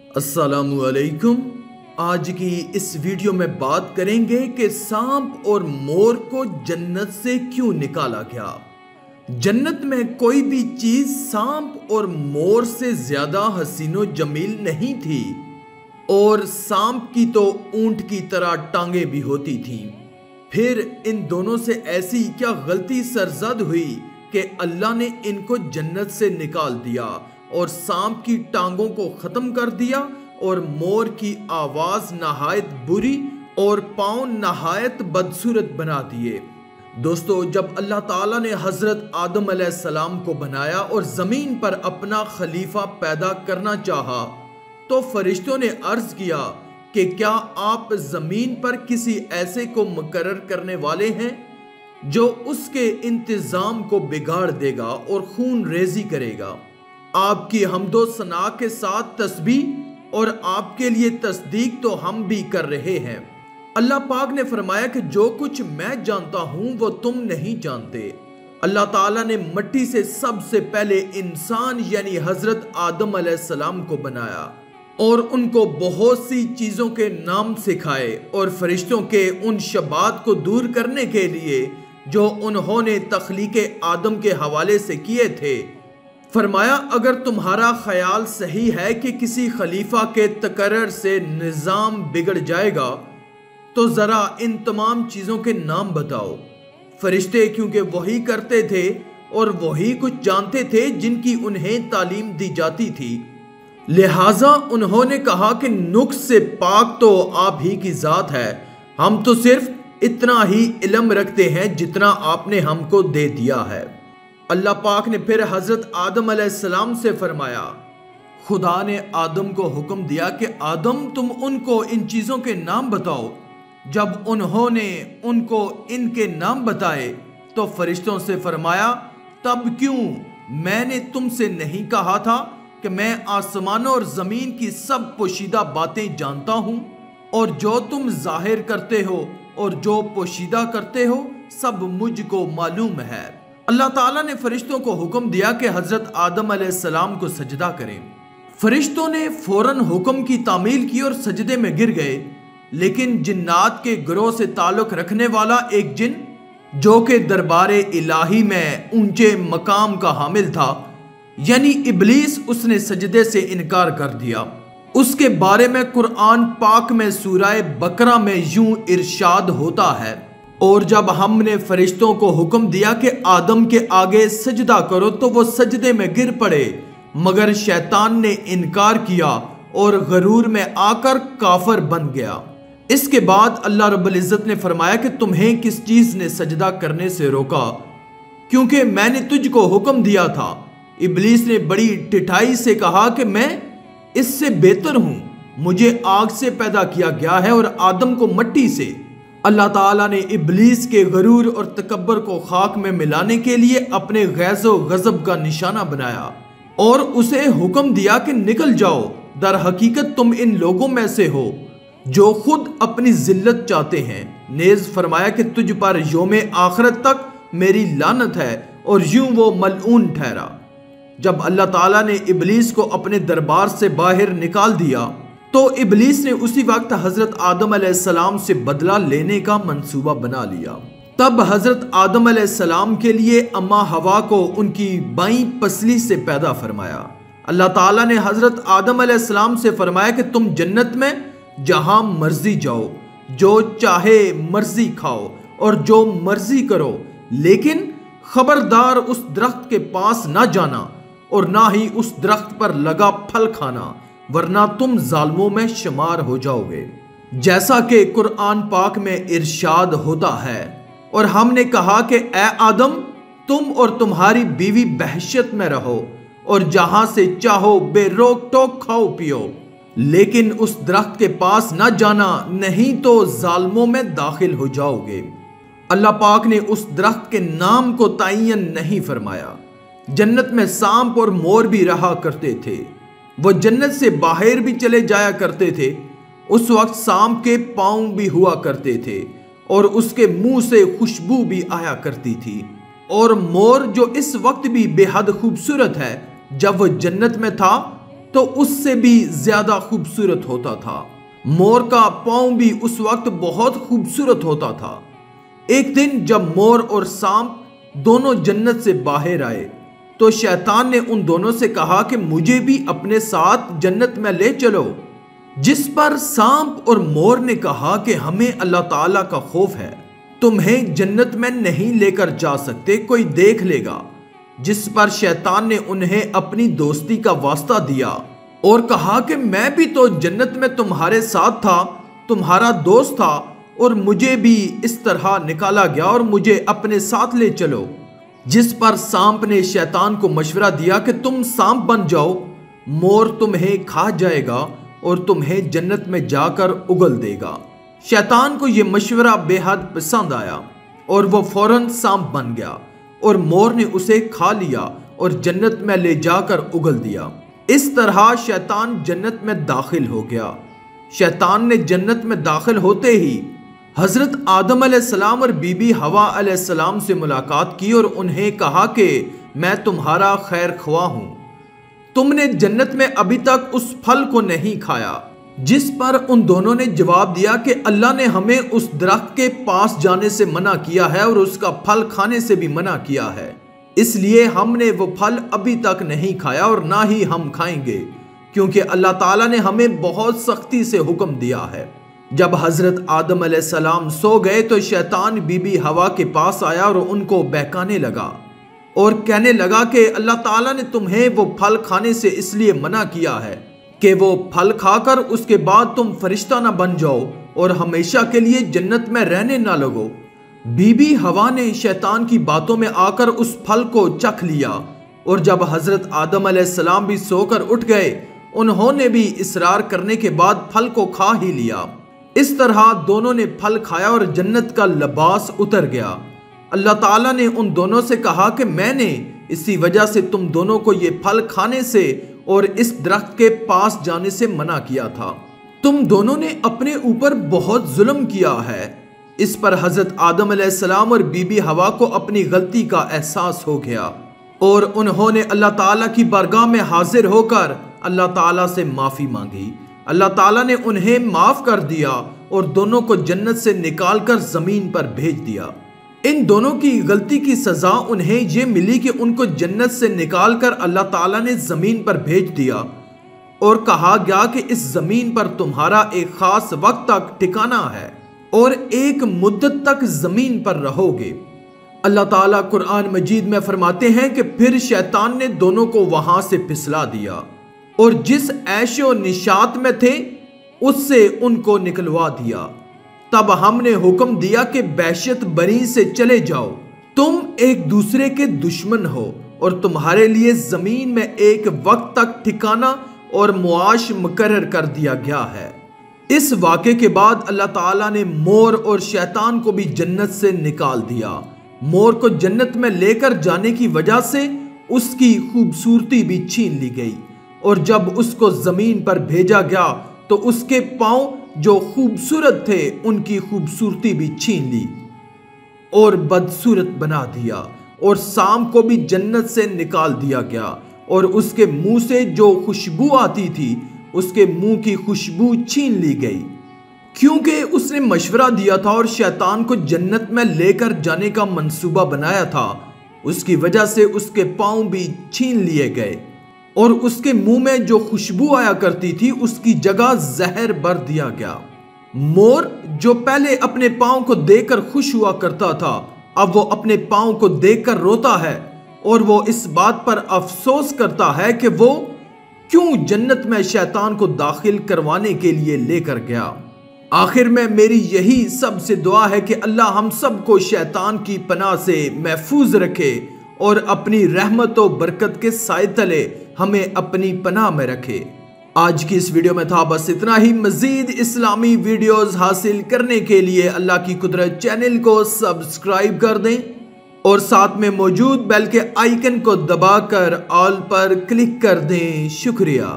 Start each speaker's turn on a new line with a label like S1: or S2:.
S1: अस्सलामुअलैकुम। आज की इस वीडियो में बात करेंगे कि सांप और मोर को जन्नत से क्यों निकाला गया। जन्नत में कोई भी चीज सांप और मोर से ज्यादा हसीनो जमील नहीं थी, और सांप की तो ऊंट की तरह टांगे भी होती थीं। फिर इन दोनों से ऐसी क्या गलती सरजद हुई कि अल्लाह ने इनको जन्नत से निकाल दिया और सांप की टांगों को खत्म कर दिया और मोर की आवाज नहायत बुरी और पांव नहायत बदसूरत बना दिए। दोस्तों, जब अल्लाह ताला ने हजरत आदम अलैहिस्सलाम को बनाया और जमीन पर अपना खलीफा पैदा करना चाहा, तो फरिश्तों ने अर्ज किया कि क्या आप जमीन पर किसी ऐसे को मुकर्रर करने वाले हैं जो उसके इंतजाम को बिगाड़ देगा और खून रेजी करेगा। आपकी हमदो सना के साथ तस्बीह और आपके लिए तस्दीक तो हम भी कर रहे हैं। अल्लाह पाक ने फरमाया कि जो कुछ मैं जानता हूं वो तुम नहीं जानते। अल्लाह ताला ने मिट्टी से सबसे पहले इंसान यानी हजरत आदम अलैहिस्सलाम को बनाया और उनको बहुत सी चीजों के नाम सिखाए और फरिश्तों के उन शबात को दूर करने के लिए जो उन्होंने तख्लीके आदम के हवाले से किए थे, फरमाया अगर तुम्हारा ख्याल सही है कि किसी खलीफा के तकर्रर से निज़ाम बिगड़ जाएगा तो ज़रा इन तमाम चीज़ों के नाम बताओ। फरिश्ते क्योंकि वही करते थे और वही कुछ जानते थे जिनकी उन्हें तालीम दी जाती थी, लिहाजा उन्होंने कहा कि नुक्स से पाक तो आप ही की ज़ात है, हम तो सिर्फ इतना ही इल्म रखते हैं जितना आपने हमको दे दिया है। अल्लाह पाक ने फिर हजरत आदम अलैहिस्सलाम से फरमाया, खुदा ने आदम को हुक्म दिया कि आदम तुम उनको इन चीज़ों के नाम बताओ। जब उन्होंने उनको इनके नाम बताए तो फरिश्तों से फरमाया, तब क्यों मैंने तुमसे नहीं कहा था कि मैं आसमानों और ज़मीन की सब पोशीदा बातें जानता हूँ, और जो तुम जाहिर करते हो और जो पोशीदा करते हो सब मुझको मालूम है। अल्लाह ताला ने फरिश्तों को हुक्म दिया कि हजरत आदम अलैहिस्सलाम को सजदा करें। फरिश्तों ने फौरन हुक्म की तामील की और सजदे में गिर गए, लेकिन जिन्नात के गिरोह से ताल्लुक रखने वाला एक जिन जो कि दरबारे इलाही में ऊंचे मकाम का हामिल था यानी इब्लीस, उसने सजदे से इनकार कर दिया। उसके बारे में कुरान पाक में सूरह बकरा में यूं इरशाद होता है, और जब हमने फरिश्तों को हुक्म दिया कि आदम के आगे सजदा करो तो वो सजदे में गिर पड़े, मगर शैतान ने इनकार किया और गरूर में आकर काफर बन गया। इसके बाद अल्लाह रब्बुल इज़्ज़त ने फरमाया कि तुम्हें किस चीज ने सजदा करने से रोका, क्योंकि मैंने तुझको हुक्म दिया था। इब्लीस ने बड़ी टिठाई से कहा कि मैं इससे बेहतर हूं, मुझे आग से पैदा किया गया है और आदम को मिट्टी से। अल्लाह ताला ने इब्लीस के गरूर और तकब्बर को खाक में मिलाने के लिए अपने गैज़ो गज़ब का निशाना बनाया और उसे हुक्म दिया कि निकल जाओ, दर हकीकत तुम इन लोगों में से हो जो खुद अपनी जिल्लत चाहते हैं। नेज़ फरमाया कि तुझ पर योमे आखिरत तक मेरी लानत है, और यूं वो मलऊन ठहरा। जब अल्लाह ताला ने इब्लीस को अपने दरबार से बाहर निकाल दिया तो इब्लीस ने उसी वक्त हजरत आदम अलैहिस्सलाम से बदला लेने का मंसूबा बना लिया। तब हजरत आदम अलैहिस्सलाम के लिए अम्मा हवा को उनकी बाईं पसली से पैदा फरमाया। अल्लाह ताला ने हजरत आदम अलैहिस्सलाम से फरमाया कि तुम जन्नत में जहां मर्जी जाओ, जो चाहे मर्जी खाओ और जो मर्जी करो, लेकिन खबरदार उस दरख्त के पास ना जाना और ना ही उस दरख्त पर लगा फल खाना, वरना तुम जालिमों में शुमार हो जाओगे, जैसा कि कुरान पाक में इरशाद होता है। और हमने कहा कि ए आदम, तुम और तुम्हारी बीवी बहशत में रहो और जहां से चाहो बेरोक टोक खाओ पियो, लेकिन उस दरख्त के पास ना जाना, नहीं तो जालिमों में दाखिल हो जाओगे। अल्लाह पाक ने उस दरख्त के नाम को तयन नहीं फरमाया। जन्नत में सांप और मोर भी रहा करते थे, वो जन्नत से बाहर भी चले जाया करते थे। उस वक्त सांप के पांव भी हुआ करते थे और उसके मुंह से खुशबू भी आया करती थी। और मोर जो इस वक्त भी बेहद खूबसूरत है, जब वह जन्नत में था तो उससे भी ज्यादा खूबसूरत होता था। मोर का पांव भी उस वक्त बहुत खूबसूरत होता था। एक दिन जब मोर और सांप दोनों जन्नत से बाहर आए तो शैतान ने उन दोनों से कहा कि मुझे भी अपने साथ जन्नत में ले चलो। जिस पर सांप और मोर ने कहा कि हमें अल्लाह ताला का खौफ है, तुम्हें जन्नत में नहीं लेकर जा सकते, कोई देख लेगा। जिस पर शैतान ने उन्हें अपनी दोस्ती का वास्ता दिया और कहा कि मैं भी तो जन्नत में तुम्हारे साथ था, तुम्हारा दोस्त था, और मुझे भी इस तरह निकाला गया और मुझे अपने साथ ले चलो। जिस पर सांप ने शैतान को मशवरा दिया कि तुम सांप बन जाओ, मोर तुम्हें खा जाएगा और तुम्हें जन्नत में जाकर उगल देगा। शैतान को यह मशवरा बेहद पसंद आया और वो फौरन सांप बन गया और मोर ने उसे खा लिया और जन्नत में ले जाकर उगल दिया। इस तरह शैतान जन्नत में दाखिल हो गया। शैतान ने जन्नत में दाखिल होते ही हजरत आदम अलैहिस्सलाम और बीबी हवा अलैहिस्सलाम से मुलाकात की और उन्हें कहा कि मैं तुम्हारा खैर ख्वाह हूं, तुमने जन्नत में अभी तक उस फल को नहीं खाया। जिस पर उन दोनों ने जवाब दिया कि अल्लाह ने हमें उस दरख्त के पास जाने से मना किया है और उसका फल खाने से भी मना किया है, इसलिए हमने वो फल अभी तक नहीं खाया और ना ही हम खाएंगे, क्योंकि अल्लाह ताला ने हमें बहुत सख्ती से हुक्म दिया है। जब हजरत आदम अलैहिस्सलाम सो गए तो शैतान बीबी हवा के पास आया और उनको बहकाने लगा और कहने लगा कि अल्लाह ताला ने तुम्हें वो फल खाने से इसलिए मना किया है कि वो फल खाकर उसके बाद तुम फरिश्ता ना बन जाओ और हमेशा के लिए जन्नत में रहने ना लगो। बीबी हवा ने शैतान की बातों में आकर उस फल को चख लिया और जब हजरत आदम अलैहिस्सलाम भी सोकर उठ गए, उन्होंने भी इसरार करने के बाद फल को खा ही लिया। इस तरह दोनों ने फल खाया और जन्नत का लिबास उतर गया। अल्लाह ताला ने उन दोनों से कहा कि मैंने इसी वजह से तुम दोनों को ये फल खाने से और इस दरख्त के पास जाने से मना किया था। तुम दोनों ने अपने ऊपर बहुत जुल्म किया है। इस पर हजरत आदम अलैहिस्सलाम और बीबी हवा को अपनी गलती का एहसास हो गया और उन्होंने अल्लाह ताला की बारगाह में हाजिर होकर अल्लाह ताला से माफी मांगी। अल्लाह ताला ने उन्हें माफ कर दिया और दोनों को जन्नत से निकालकर जमीन पर भेज दिया। इन दोनों की गलती की सजा उन्हें यह मिली कि उनको जन्नत से निकालकर अल्लाह ताला ने जमीन पर भेज दिया और कहा गया कि इस जमीन पर तुम्हारा एक खास वक्त तक ठिकाना है और एक मुद्दत तक जमीन पर रहोगे। अल्लाह ताला कुरान मजीद में फरमाते हैं कि फिर शैतान ने दोनों को वहां से फिसला दिया और जिस ऐशो निशात में थे उससे उनको निकलवा दिया। तब हमने हुक्म दिया कि बहशत बरी से चले जाओ, तुम एक दूसरे के दुश्मन हो और तुम्हारे लिए जमीन में एक वक्त तक ठिकाना और मुआश मुकर्रर कर दिया गया है। इस वाक़े के बाद अल्लाह ताला ने मोर और शैतान को भी जन्नत से निकाल दिया। मोर को जन्नत में लेकर जाने की वजह से उसकी खूबसूरती भी छीन ली गई और जब उसको जमीन पर भेजा गया तो उसके पांव जो खूबसूरत थे उनकी खूबसूरती भी छीन ली और बदसूरत बना दिया और सांप को भी जन्नत से निकाल दिया गया और उसके मुंह से जो खुशबू आती थी उसके मुंह की खुशबू छीन ली गई, क्योंकि उसने मशवरा दिया था और शैतान को जन्नत में लेकर जाने का मंसूबा बनाया था। उसकी वजह से उसके पांव भी छीन लिए गए और उसके मुंह में जो खुशबू आया करती थी उसकी जगह जहर भर दिया गया। मोर जो पहले अपने पांव को देखकर खुश हुआ करता था, अब वो अपने पांव को देखकर रोता है और वो इस बात पर अफसोस करता है कि वो क्यों जन्नत में शैतान को दाखिल करवाने के लिए लेकर गया। आखिर में मेरी यही सबसे दुआ है कि अल्लाह हम सब को शैतान की पनाह से महफूज रखे और अपनी रहमत और बरकत के साए तले हमें अपनी पनाह में रखे। आज की इस वीडियो में था बस इतना ही। मजीद इस्लामी वीडियोस हासिल करने के लिए अल्लाह की कुदरत चैनल को सब्सक्राइब कर दें और साथ में मौजूद बेल के आइकन को दबाकर ऑल पर क्लिक कर दें। शुक्रिया।